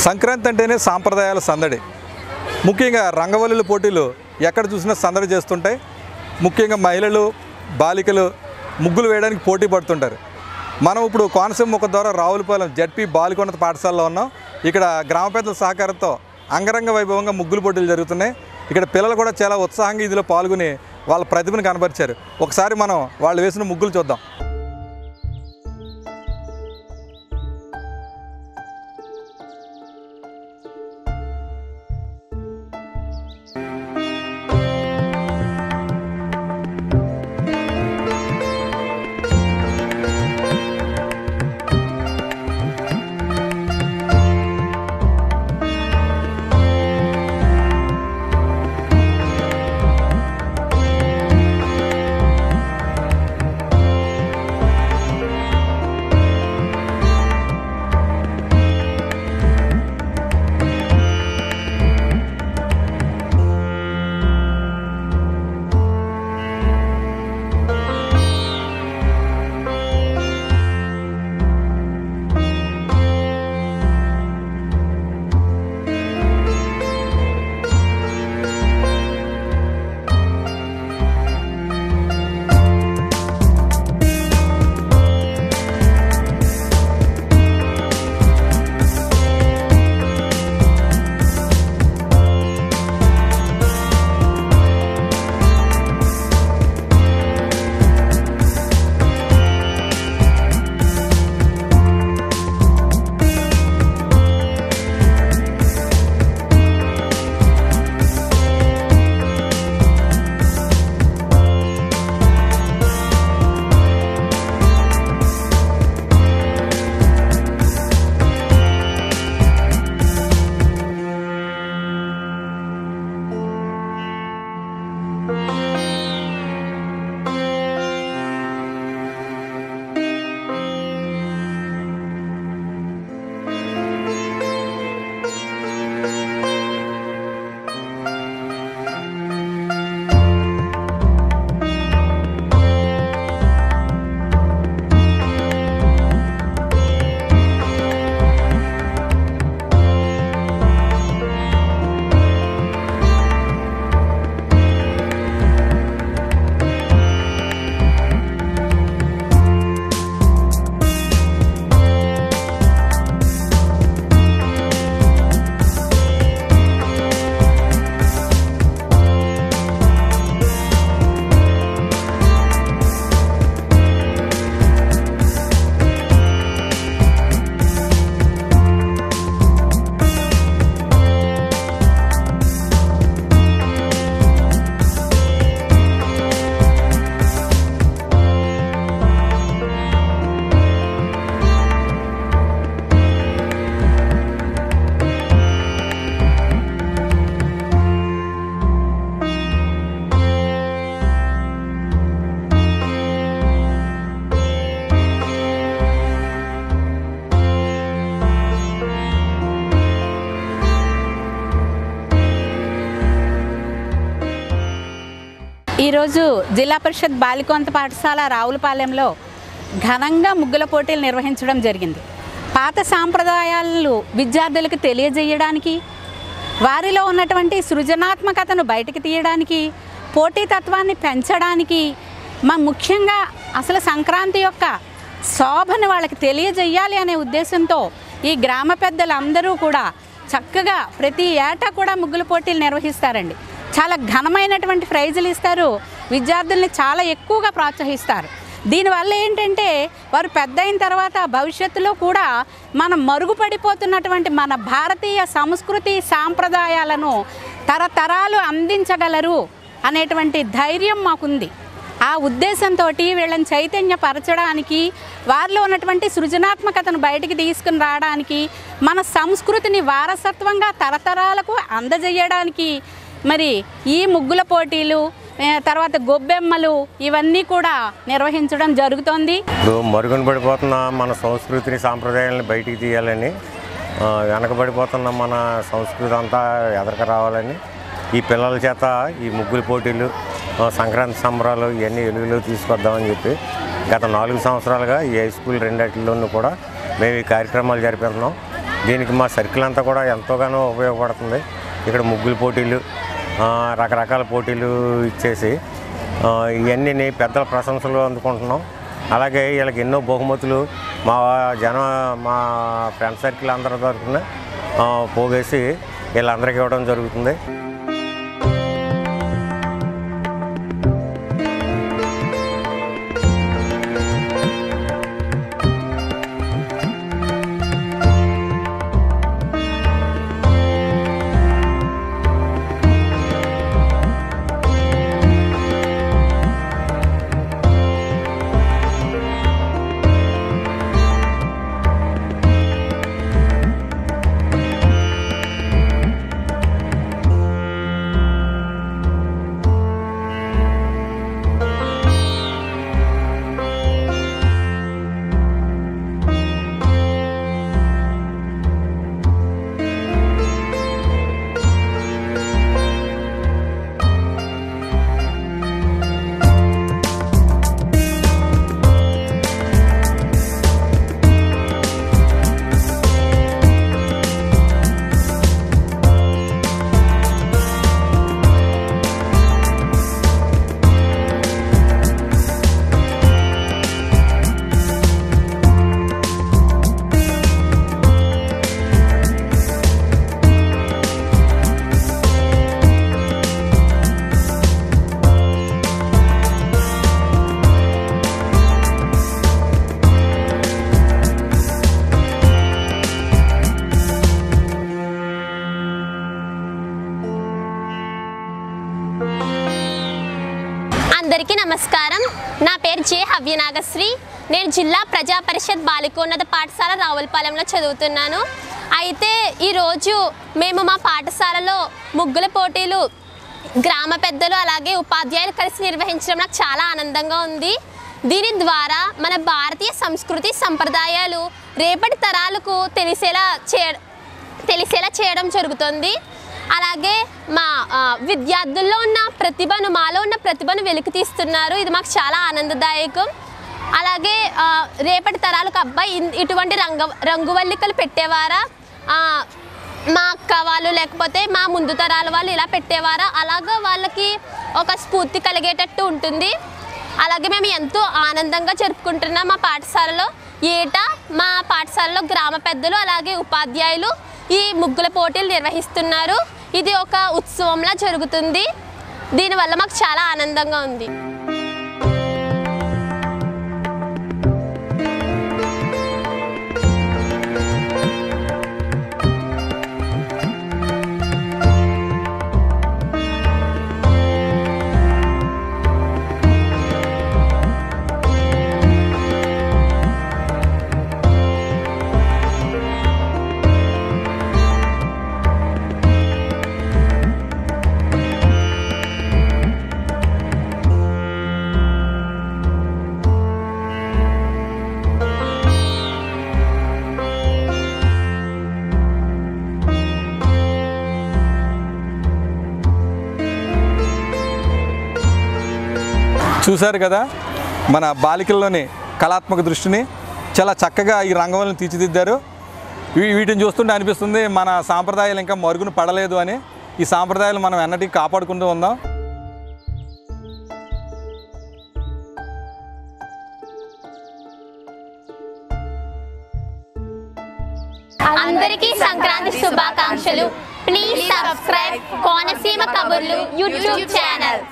సంక్రాంతి అంటేనే సాంప్రదాయాల సందడి. ముఖ్యంగా రంగవల్లుల పోటీలు ఎక్కడ చూసినా సందడి చేస్తుంటాయి. ముఖ్యంగా మహిళలు, బాలికలు ముగ్గులు వేయడానికి పోటీ పడుతుంటారు. మనం ఇప్పుడు కోనసీమ ముఖ ద్వారా రావులపాలెం జడ్పీ బాలికోన్నత పాఠశాలలో ఉన్నాం. ఇక్కడ గ్రామ పెద్దల సహకారంతో అంగరంగ వైభవంగా ముగ్గులు పోటీలు జరుగుతున్నాయి. ఇక్కడ పిల్లలు కూడా చాలా ఉత్సాహంగా ఇందులో పాల్గొని వాళ్ళ ప్రతిభను కనబరిచారు. ఒకసారి మనం వాళ్ళు వేసిన ముగ్గులు చూద్దాం. ఈరోజు జిల్లా పరిషత్ బాలికోన్నత పాఠశాల రావులపాలెంలో ఘనంగా ముగ్గుల పోటీలు నిర్వహించడం జరిగింది. పాత సాంప్రదాయాలను విద్యార్థులకు తెలియజేయడానికి, వారిలో ఉన్నటువంటి సృజనాత్మకతను బయటికి తీయడానికి, పోటీతత్వాన్ని పెంచడానికి, ముఖ్యంగా అసలు సంక్రాంతి యొక్క శోభను వాళ్ళకి తెలియజేయాలి అనే ఉద్దేశంతో ఈ గ్రామ పెద్దలందరూ కూడా చక్కగా ప్రతి ఏటా కూడా ముగ్గుల పోటీలు నిర్వహిస్తారండి. చాలా ఘనమైనటువంటి ప్రైజులు ఇస్తారు, విద్యార్థుల్ని చాలా ఎక్కువగా ప్రోత్సహిస్తారు. దీనివల్ల ఏంటంటే వారు పెద్ద అయిన తర్వాత భవిష్యత్తులో కూడా మనం మరుగుపడిపోతున్నటువంటి మన భారతీయ సంస్కృతి సాంప్రదాయాలను తరతరాలు అందించగలరు అనేటువంటి ధైర్యం మాకుంది. ఆ ఉద్దేశంతో వీళ్ళని చైతన్యపరచడానికి, వారిలో ఉన్నటువంటి సృజనాత్మకతను బయటికి తీసుకుని రావడానికి, మన సంస్కృతిని వారసత్వంగా తరతరాలకు అందజేయడానికి మరి ఈ ముగ్గుల పోటీలు, తర్వాత గొబ్బెమ్మలు ఇవన్నీ కూడా నిర్వహించడం జరుగుతోంది. మరుగున పడిపోతున్న మన సంస్కృతిని సాంప్రదాయాలను బయటికి తీయాలని, వెనకబడిపోతున్న మన సంస్కృతి అంతా ఎదరికి రావాలని ఈ పిల్లల చేత ఈ ముగ్గుల పోటీలు, సంక్రాంతి సంబరాలు ఇవన్నీ వెలుగులో తీసుకొద్దామని చెప్పి గత 4 సంవత్సరాలుగా ఈ హై స్కూల్ రెండిట్లోనూ కూడా మేము ఈ కార్యక్రమాలు జరిపిస్తున్నాం. దీనికి మా సర్కిల్ అంతా కూడా ఎంతోగానో ఉపయోగపడుతుంది. ఇక్కడ ముగ్గులు పోటీలు, రకరకాల పోటీలు ఇచ్చేసి ఇవన్నీ పెద్దల ప్రశంసలు అందుకుంటున్నాం. అలాగే వీళ్ళకి ఎన్నో బహుమతులు మా ఫ్రెండ్ సర్కిల్ అందరి తరఫున పోగేసి వీళ్ళందరికీ ఇవ్వడం జరుగుతుంది. అందరికీ నమస్కారం. నా పేరు జే హవ్యనాగశ్రీ. నేను జిల్లా ప్రజా పరిషత్ బాలికోన్నత పాఠశాల రావులపాలెంలో చదువుతున్నాను. అయితే ఈరోజు మేము మా పాఠశాలలో ముగ్గుల పోటీలు గ్రామ పెద్దలు అలాగే ఉపాధ్యాయులు కలిసి నిర్వహించడం నాకు చాలా ఆనందంగా ఉంది. దీని ద్వారా మన భారతీయ సంస్కృతి సంప్రదాయాలు రేపటి తరాలకు తెలిసేలా చేయడం జరుగుతుంది. అలాగే మా విద్యార్థుల్లో ఉన్న మాలో ఉన్న ప్రతిభను వెలికి తీస్తున్నారు. ఇది మాకు చాలా ఆనందదాయకం. అలాగే రేపటి తరాలకు అబ్బాయి ఇటువంటి రంగువల్లికలు పెట్టేవారా, మా అక్క వాళ్ళు లేకపోతే మా ముందు తరాల వాళ్ళు ఇలా పెట్టేవారా, అలాగా వాళ్ళకి ఒక స్ఫూర్తి కలిగేటట్టు ఉంటుంది. అలాగే మేము ఎంతో ఆనందంగా జరుపుకుంటున్నాం మా పాఠశాలలో. ఏటా మా పాఠశాలలో గ్రామ పెద్దలు అలాగే ఉపాధ్యాయులు ఈ ముగ్గుల పోటీలు నిర్వహిస్తున్నారు. ఇది ఒక ఉత్సవంలా జరుగుతుంది. దీనివల్ల మాకు చాలా ఆనందంగా ఉంది. చూశారు కదా, మన బాలికల్లోని కళాత్మక దృష్టిని చాలా చక్కగా ఈ రంగవల్లిని తీర్చిదిద్దారు. వీటిని చూస్తుంటే అనిపిస్తుంది మన సాంప్రదాయాలు ఇంకా మరుగున పడలేదు అని. ఈ సాంప్రదాయాలు మనం ఎన్నటికీ కాపాడుకుంటూ ఉందాం. అందరికీ సంక్రాంతి శుభాకాంక్షలు. ప్లీజ్ సబ్స్క్రైబ్ కోనసీమ కబుర్లు యూట్యూబ్ ఛానల్.